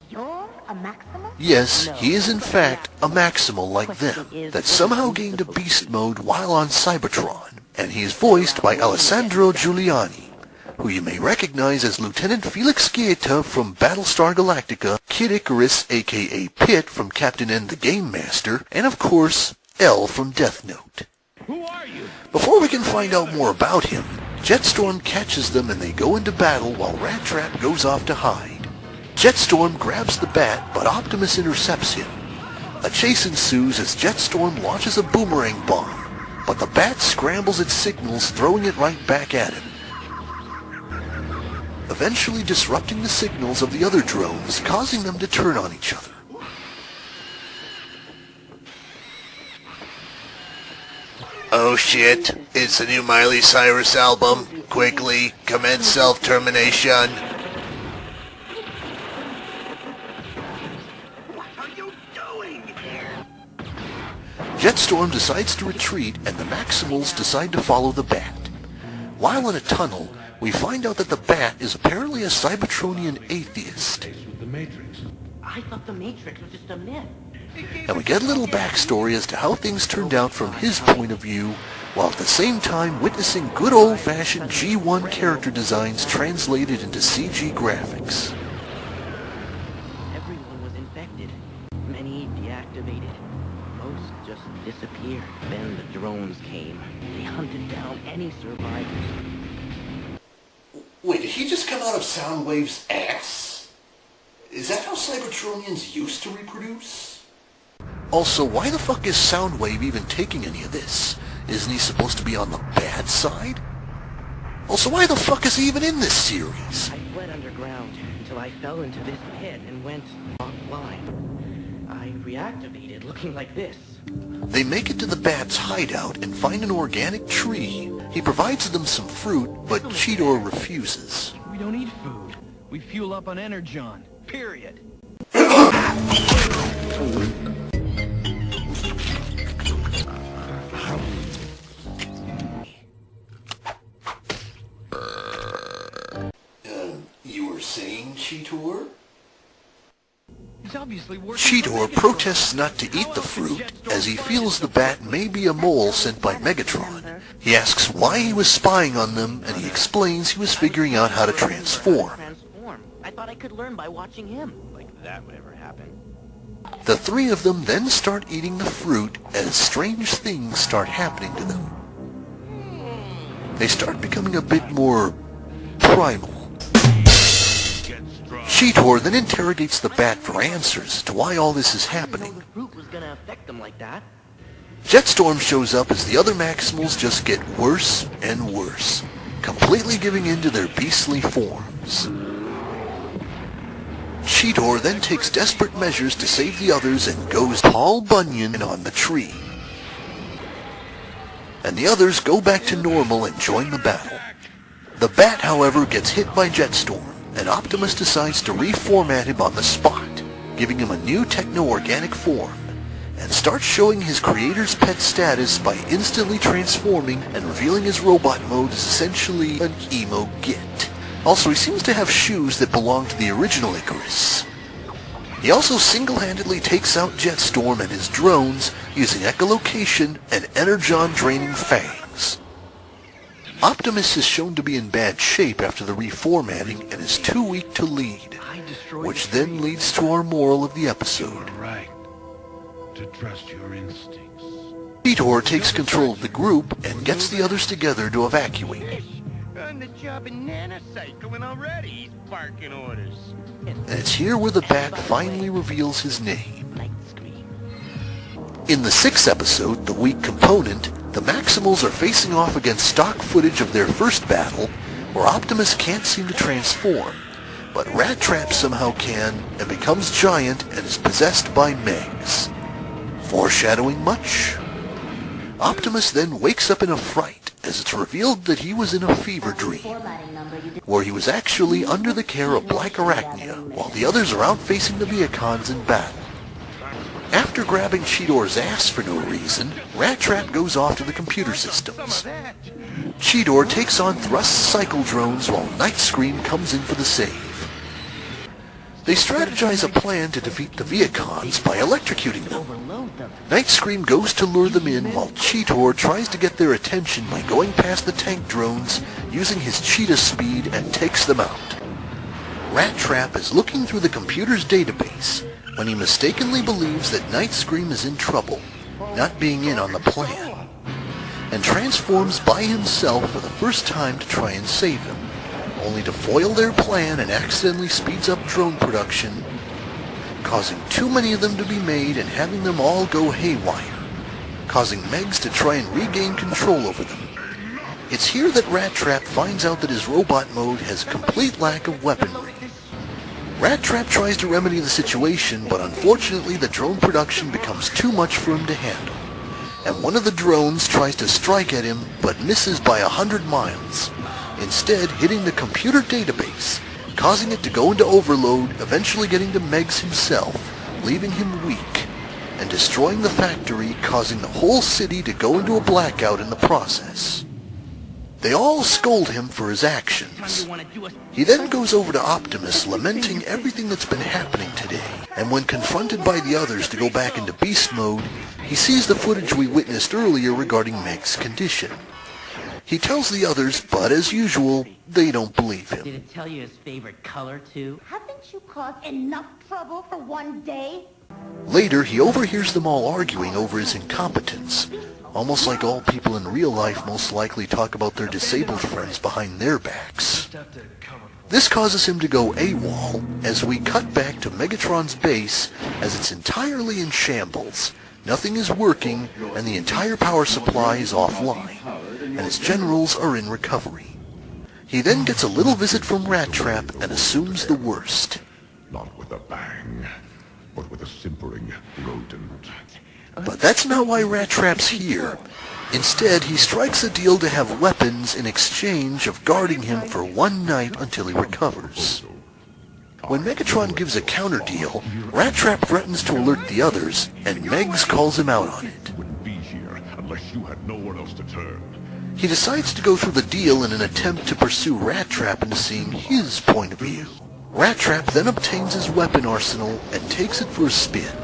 You're a Maximal? Yes, he is in fact a Maximal like them, that somehow gained a beast mode while on Cybertron, and he is voiced by Alessandro Giuliani, who you may recognize as Lieutenant Felix Gaeta from Battlestar Galactica, Kid Icarus aka Pit from Captain N the Game Master, and of course, L from Death Note. Who are you? Before we can find out more about him, Jetstorm catches them and they go into battle while Rat Trap goes off to hide. Jetstorm grabs the bat, but Optimus intercepts him. A chase ensues as Jetstorm launches a boomerang bomb, but the bat scrambles its signals, throwing it right back at him, eventually disrupting the signals of the other drones, causing them to turn on each other. Oh shit, it's the new Miley Cyrus album. Quickly, commence self-termination. What are you doing? Jetstorm decides to retreat and the Maximals decide to follow the bat. While in a tunnel, we find out that the bat is apparently a Cybertronian atheist. I thought the Matrix was just a myth. And we get a little backstory as to how things turned out from his point of view, while at the same time witnessing good old-fashioned G1 character designs translated into CG graphics. Everyone was infected. Many deactivated. Most just disappeared. Then the drones came. They hunted down any survivors. Wait, did he just come out of Soundwave's ass? Is that how Cybertronians used to reproduce? Also, why the fuck is Soundwave even taking any of this? Isn't he supposed to be on the bad side? Also, why the fuck is he even in this series? I fled underground until I fell into this pit and went offline. I reactivated looking like this. They make it to the bat's hideout and find an organic tree. He provides them some fruit, but Cheetor refuses. We don't eat food. We fuel up on Energon. Period. You were saying, Cheetor? He's obviously working. Cheetor protests not to eat the fruit, as he feels the bat may be a mole sent by Megatron. He asks why he was spying on them, and he explains he was figuring out how to transform. I thought I could learn by watching him. Like that would ever happen. The three of them then start eating the fruit as strange things start happening to them. They start becoming a bit more primal. Cheetor then interrogates the bat for answers as to why all this is happening. The fruit was gonna affect them like that. Jetstorm shows up as the other Maximals just get worse and worse, completely giving in to their beastly forms. Cheetor then takes desperate measures to save the others and goes Paul Bunyan on the tree. And the others go back to normal and join the battle. The bat, however, gets hit by Jetstorm, and Optimus decides to reformat him on the spot, giving him a new techno-organic form, and starts showing his creator's pet status by instantly transforming and revealing his robot mode as essentially an emo git. Also, he seems to have shoes that belong to the original Icarus. He also single-handedly takes out Jetstorm and his drones using echolocation and energon-draining fangs. Optimus is shown to be in bad shape after the reformatting and is too weak to lead, which then leads to our moral of the episode. Right. To trust your instincts. Cheetor takes control of the group and gets the others together to evacuate. On the job in nanocycling already. He's barking orders. And it's here where the bat finally reveals his name. Night screen. In the 6th episode, The Weak Component, the Maximals are facing off against stock footage of their first battle, where Optimus can't seem to transform, but Rat Trap somehow can, and becomes giant and is possessed by Megs. Foreshadowing much? Optimus then wakes up in a fright, as it's revealed that he was in a fever dream, where he was actually under the care of Black Arachnia, while the others are out facing the Viacons in battle. After grabbing Cheetor's ass for no reason, Rat Trap goes off to the computer systems. Cheetor takes on thrust cycle drones while Night Scream comes in for the save. They strategize a plan to defeat the Viacons by electrocuting them. Overload them. Nightscream goes to lure them in while Cheetor tries to get their attention by going past the tank drones, using his cheetah speed, and takes them out. Rat Trap is looking through the computer's database when he mistakenly believes that Nightscream is in trouble, not being in on the plan, and transforms by himself for the first time to try and save him, only to foil their plan and accidentally speeds up drone production, causing too many of them to be made and having them all go haywire, causing Megs to try and regain control over them. It's here that Rat Trap finds out that his robot mode has complete lack of weaponry. Rat Trap tries to remedy the situation, but unfortunately the drone production becomes too much for him to handle, and one of the drones tries to strike at him but misses by 100 miles, instead hitting the computer database, causing it to go into overload, eventually getting to Megs himself, leaving him weak, and destroying the factory, causing the whole city to go into a blackout in the process. They all scold him for his actions. He then goes over to Optimus, lamenting everything that's been happening today, and when confronted by the others to go back into beast mode, he sees the footage we witnessed earlier regarding Meg's condition. He tells the others, but as usual, they don't believe Did Did it it tell you his favorite color, too? Haven't you caused enough trouble for one day? Later, he overhears them all arguing over his incompetence, almost like all people in real life most likely talk about their disabled friends behind their backs. This causes him to go AWOL as we cut back to Megatron's base as it's entirely in shambles. Nothing is working and the entire power supply is offline, and its generals are in recovery. He then gets a little visit from Rat Trap and assumes the worst. Not with a bang, but with a simpering rodent. But that's not why Rat Trap's here. Instead, he strikes a deal to have weapons in exchange of guarding him for one night until he recovers. When Megatron gives a counter deal, Rat Trap threatens to alert the others, and Megs calls him out on it. Wouldn't be here unless you had nowhere else to turn. He decides to go through the deal in an attempt to pursue Rat Trap into seeing his point of view. Rat Trap then obtains his weapon arsenal and takes it for a spin.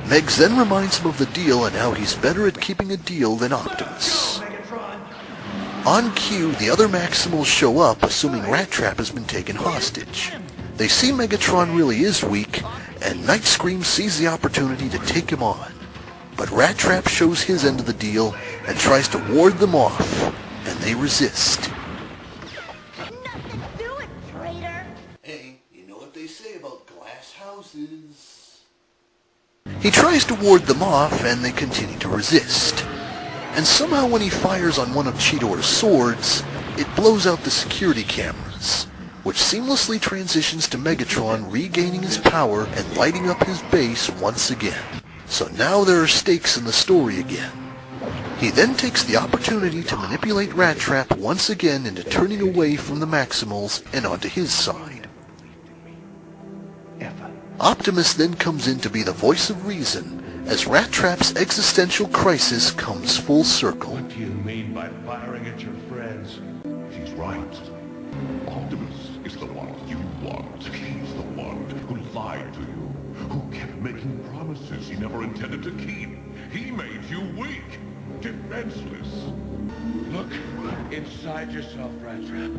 Megs then reminds him of the deal and how he's better at keeping a deal than Optimus. On cue, the other Maximals show up, assuming Rat Trap has been taken hostage. They see Megatron really is weak, and Nightscream sees the opportunity to take him on. But Rat Trap shows his end of the deal and tries to ward them off, and they resist. Nothing to do it, traitor. Hey, you know what they say about glass houses. He tries to ward them off, and they continue to resist. And somehow when he fires on one of Cheetor's swords, it blows out the security cameras, which seamlessly transitions to Megatron regaining his power and lighting up his base once again. So now there are stakes in the story again. He then takes the opportunity to manipulate Rat Trap once again into turning away from the Maximals and onto his side. Optimus then comes in to be the voice of reason as Rat Trap's existential crisis comes full circle. What do you mean by firing at your friends? She's right. Optimus is the one you want. He's the one who lied to you, who kept making promises he never intended to keep. He made you weak, defenseless. Look inside yourself, Rat Trap.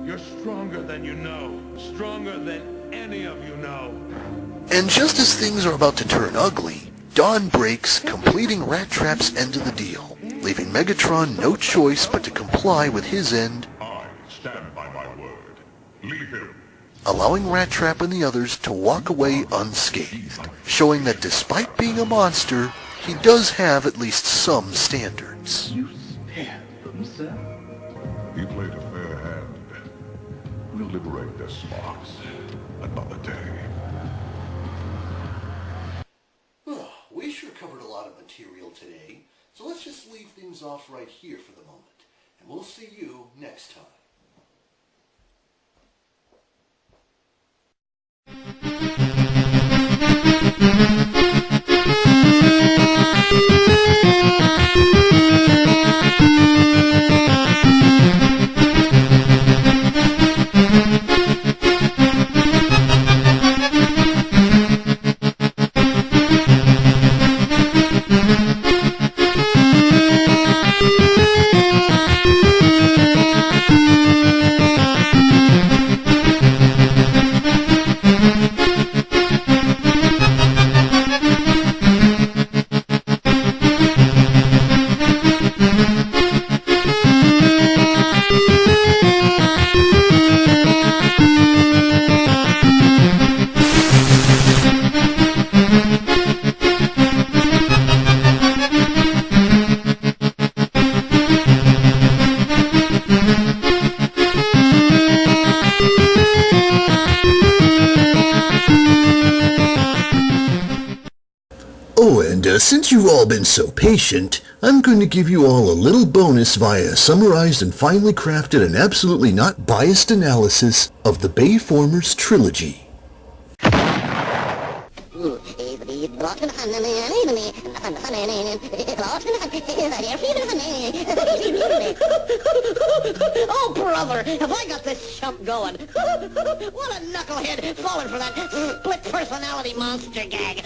You're stronger than you know. Stronger than any of you know. And just as things are about to turn ugly, dawn breaks, completing Rat Trap's end of the deal, leaving Megatron no choice but to comply with his end, I stand by my word. Leave him. allowing Rat Trap and the others to walk away unscathed, showing that despite being a monster, he does have at least some standards. You spared them, sir. He played a fair hand. We'll liberate their sparks another day. We sure covered a lot of material today, so let's just leave things off right here for the moment, and we'll see you next time. Oh, and since you've all been so patient, I'm going to give you all a little bonus via a summarized and finely crafted and absolutely not biased analysis of the Bayformers trilogy. Oh, brother, have I got this chump going? What a knucklehead falling for that split personality monster gag.